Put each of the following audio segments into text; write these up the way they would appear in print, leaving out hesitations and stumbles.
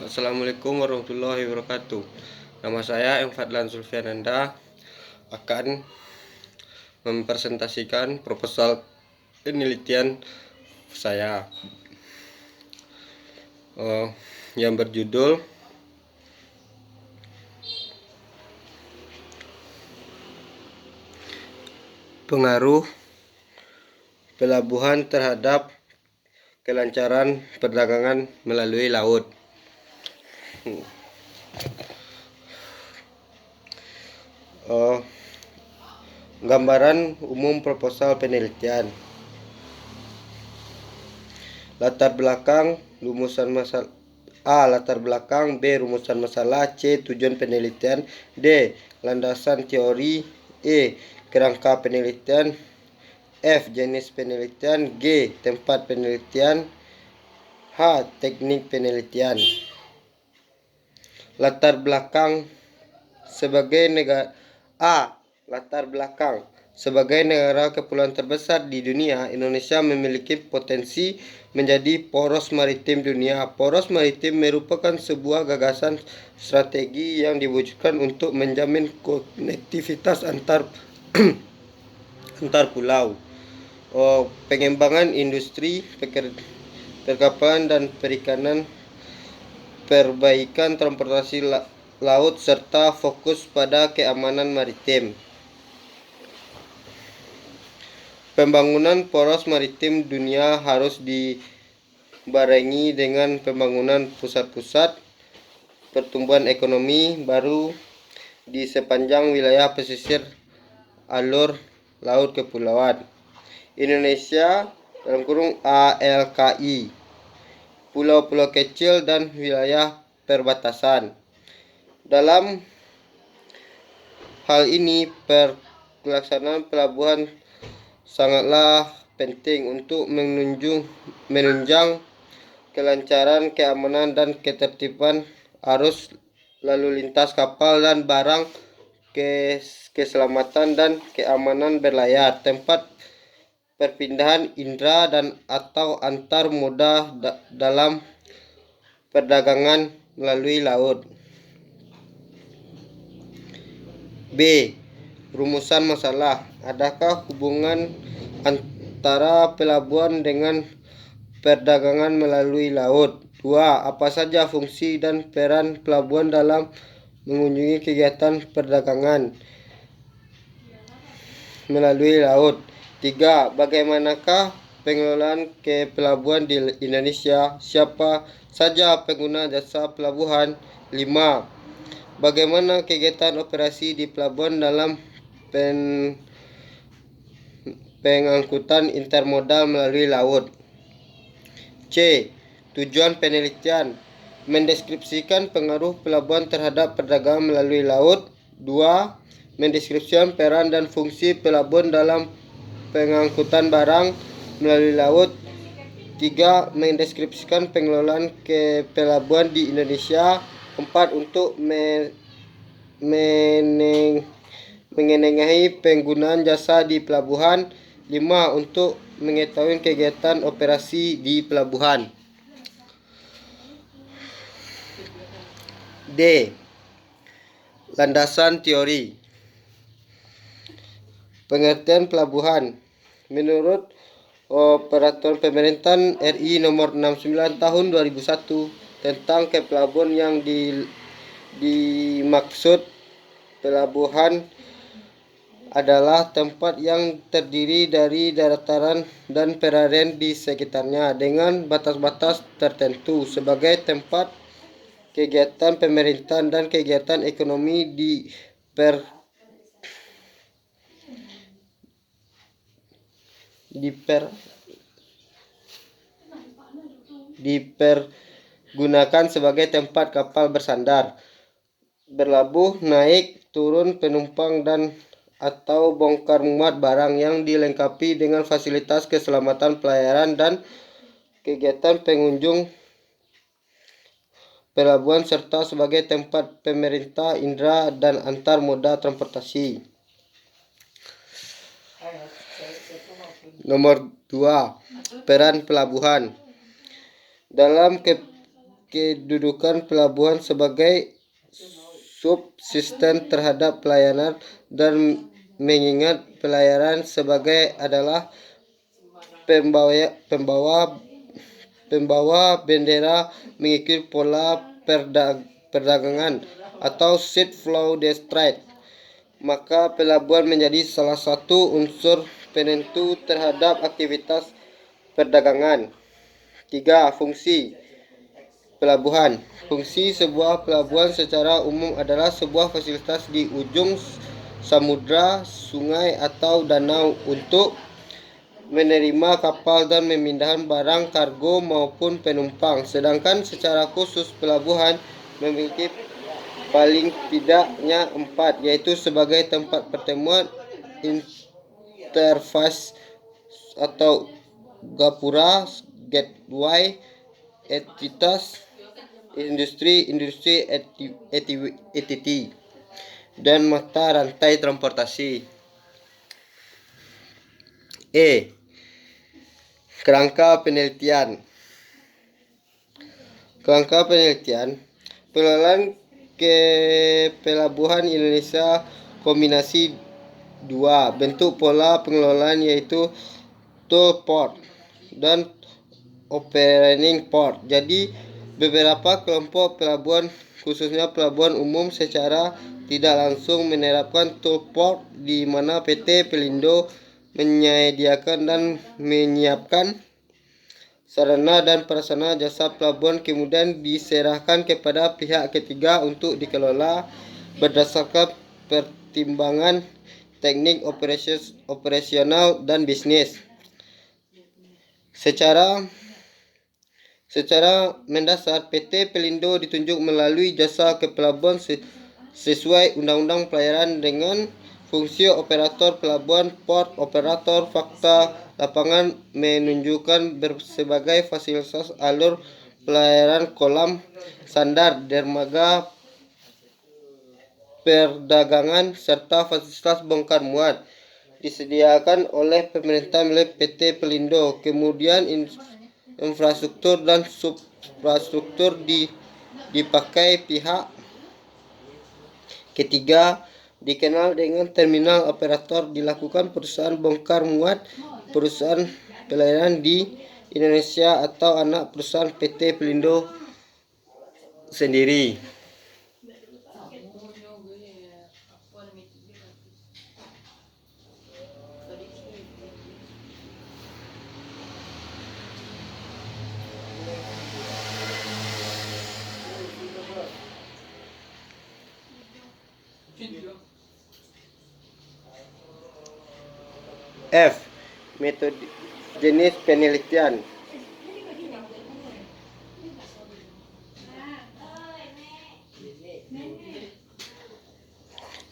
Assalamualaikum warahmatullahi wabarakatuh. Nama saya M. Fadlan Zulfiananda akan mempresentasikan proposal penelitian saya yang berjudul pengaruh pelabuhan terhadap kelancaran perdagangan melalui laut. Gambaran umum proposal penelitian. Latar belakang rumusan masalah. A. Latar belakang. B. Rumusan masalah. C. Tujuan penelitian. D. Landasan teori. E. Kerangka penelitian. F. Jenis penelitian. G. Tempat penelitian. H. Teknik penelitian. Latar belakang sebagai negara. A. Latar belakang. Sebagai negara kepulauan terbesar di dunia, Indonesia memiliki potensi menjadi poros maritim dunia. Poros maritim merupakan sebuah gagasan strategi yang diwujudkan untuk menjamin konektivitas antar pulau, pengembangan industri, perkapalan dan perikanan, perbaikan transportasi laut, serta fokus pada keamanan maritim. Pembangunan poros maritim dunia harus dibarengi dengan pembangunan pusat-pusat pertumbuhan ekonomi baru di sepanjang wilayah pesisir alur laut kepulauan Indonesia (ALKI), pulau-pulau kecil dan wilayah perbatasan. Dalam hal ini, pelaksanaan pelabuhan sangatlah penting untuk menunjang kelancaran, keamanan, dan ketertiban arus lalu lintas kapal dan barang, keselamatan dan keamanan berlayar, tempat perpindahan indra dan atau antar moda dalam perdagangan melalui laut. B. Rumusan masalah. Adakah hubungan antara pelabuhan dengan perdagangan melalui laut? 2. Apa saja fungsi dan peran pelabuhan dalam mengunjungi kegiatan perdagangan melalui laut? 3. Bagaimanakah pengelolaan ke pelabuhan di Indonesia? Siapa saja pengguna jasa pelabuhan? 5. Bagaimana kegiatan operasi di pelabuhan dalam pengangkutan intermodal melalui laut? C. Tujuan penelitian. Mendeskripsikan pengaruh pelabuhan terhadap perdagangan melalui laut. 2. Mendeskripsikan peran dan fungsi pelabuhan dalam pengangkutan barang melalui laut. 3. Mendeskripsikan pengelolaan ke pelabuhan di Indonesia. 4. Untuk mengenai penggunaan jasa di pelabuhan. 5. Untuk mengetahui kegiatan operasi di pelabuhan. D. Landasan teori. Pengertian pelabuhan. Menurut Peraturan Pemerintahan RI Nomor 69 Tahun 2001 tentang kepelabuhan, yang dimaksud pelabuhan adalah tempat yang terdiri dari daratan dan perairan di sekitarnya dengan batas-batas tertentu sebagai tempat kegiatan pemerintahan dan kegiatan ekonomi dipergunakan sebagai tempat kapal bersandar, berlabuh, naik, turun penumpang dan atau bongkar muat barang, yang dilengkapi dengan fasilitas keselamatan pelayaran dan kegiatan pengunjung pelabuhan, serta sebagai tempat pemerintah indra dan antar moda transportasi. Nomor 2. Peran pelabuhan dalam kedudukan pelabuhan sebagai subsisten terhadap pelayanan dan mengingat pelayaran sebagai adalah pembawa bendera mengikuti pola perdagangan atau seed flow trade, maka pelabuhan menjadi salah satu unsur penentu terhadap aktivitas perdagangan. 3. Fungsi pelabuhan. Fungsi sebuah pelabuhan secara umum adalah sebuah fasilitas di ujung samudra, sungai, atau danau untuk menerima kapal dan memindahkan barang, kargo, maupun penumpang. Sedangkan secara khusus pelabuhan memiliki paling tidaknya 4, yaitu sebagai tempat pertemuan, interface atau gapura, gateway, entitas, industri, entity, dan mata rantai transportasi. Kerangka penelitian. Kerangka penelitian pengelolaan ke pelabuhan Indonesia kombinasi 2 bentuk pola pengelolaan, yaitu toll port dan operating port. Jadi beberapa kelompok pelabuhan, khususnya pelabuhan umum, secara tidak langsung menerapkan toll port, di mana PT Pelindo menyediakan dan menyiapkan sarana dan prasarana jasa pelabuhan, kemudian diserahkan kepada pihak ketiga untuk dikelola berdasarkan pertimbangan teknik, operasional, dan bisnis. Secara mendasar, PT Pelindo ditunjuk melalui jasa kepelabuhan sesuai Undang-Undang Pelayaran dengan fungsi operator pelabuhan, port operator. Fakta lapangan menunjukkan sebagai fasilitas alur pelayaran, kolam, sandar, dermaga perdagangan, serta fasilitas bongkar muat disediakan oleh pemerintah milik PT Pelindo. Kemudian infrastruktur dan substruktur dipakai pihak ketiga, dikenal dengan terminal operator, dilakukan perusahaan bongkar muat, perusahaan pelayaran di Indonesia, atau anak perusahaan PT Pelindo sendiri. F. Metode jenis penelitian.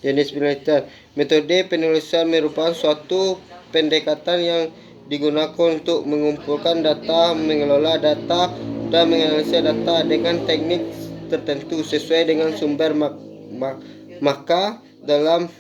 Jenis penelitian. Metode penulisan merupakan suatu pendekatan yang digunakan untuk mengumpulkan data, mengelola data, dan menganalisis data dengan teknik tertentu sesuai dengan sumber. Maka dalam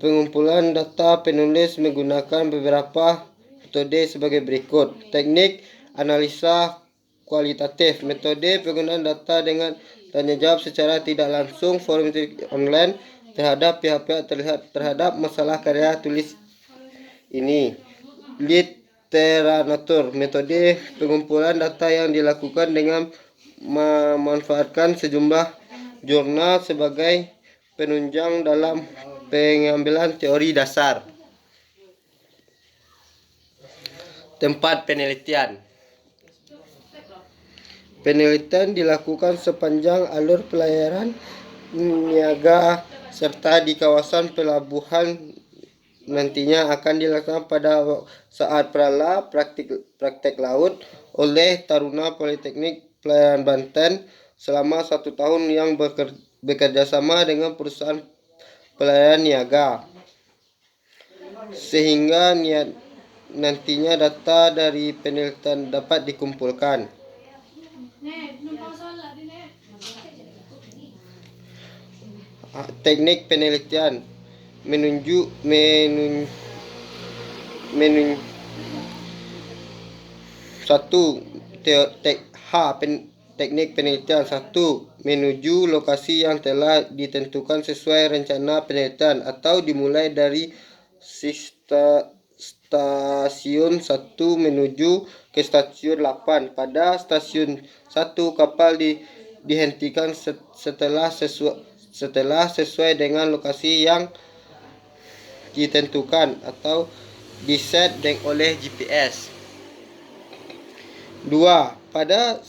pengumpulan data, penulis menggunakan beberapa metode sebagai berikut. Teknik analisa kualitatif. Metode penggunaan data dengan tanya jawab secara tidak langsung, forum online terhadap pihak-pihak terhadap masalah karya tulis ini. Literatur. Metode pengumpulan data yang dilakukan dengan memanfaatkan sejumlah jurnal sebagai penunjang dalam pengambilan teori dasar. Tempat penelitian. Penelitian dilakukan sepanjang alur pelayaran niaga serta di kawasan pelabuhan. Nantinya akan dilaksanakan pada saat praktek laut oleh Taruna Politeknik Pelayaran Banten selama 1 tahun yang bekerja sama dengan perusahaan pelayaran niaga, sehingga nantinya data dari penelitian dapat dikumpulkan. Teknik penelitian. Satu, Teknik penelitian 1. Menuju lokasi yang telah ditentukan sesuai rencana penelitian atau dimulai dari stasiun 1 menuju ke stasiun 8. Pada stasiun 1 kapal dihentikan setelah sesuai dengan lokasi yang ditentukan atau diset oleh GPS. 2. Pada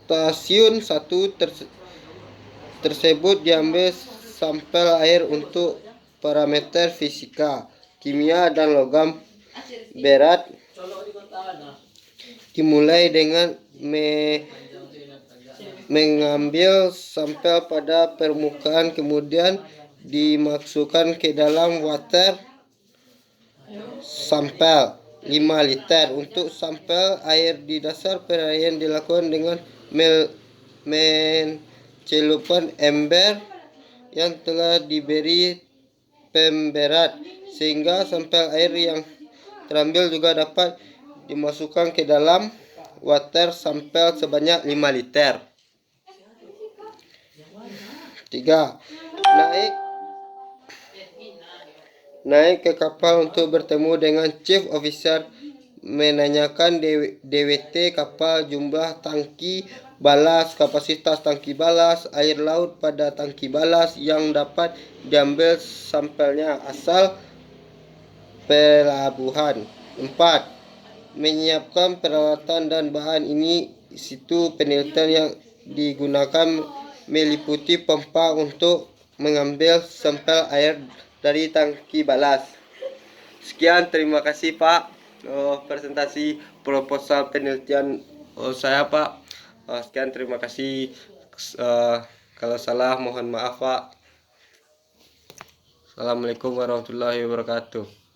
stasiun 1 tersebut diambil sampel air untuk parameter fisika, kimia, dan logam berat. Dimulai dengan mengambil sampel pada permukaan, kemudian dimasukkan ke dalam water sampel 5 liter. Untuk sampel air di dasar perairan dilakukan dengan mencelupkan ember yang telah diberi pemberat, sehingga sampel air yang terambil juga dapat dimasukkan ke dalam water sampel sebanyak 5 liter. 3. Naik ke kapal untuk bertemu dengan chief officer, menanyakan DWT kapal, jumlah tangki balas, kapasitas tangki balas, air laut pada tangki balas yang dapat diambil sampelnya, asal pelabuhan. 4. Menyiapkan peralatan dan bahan ini situ penelitian yang digunakan meliputi pompa untuk mengambil sampel air dari tangki balas. Sekian, terima kasih Pak, presentasi proposal penelitian saya Pak. Sekian, terima kasih. Kalau salah mohon maaf Pak. Assalamualaikum warahmatullahi wabarakatuh.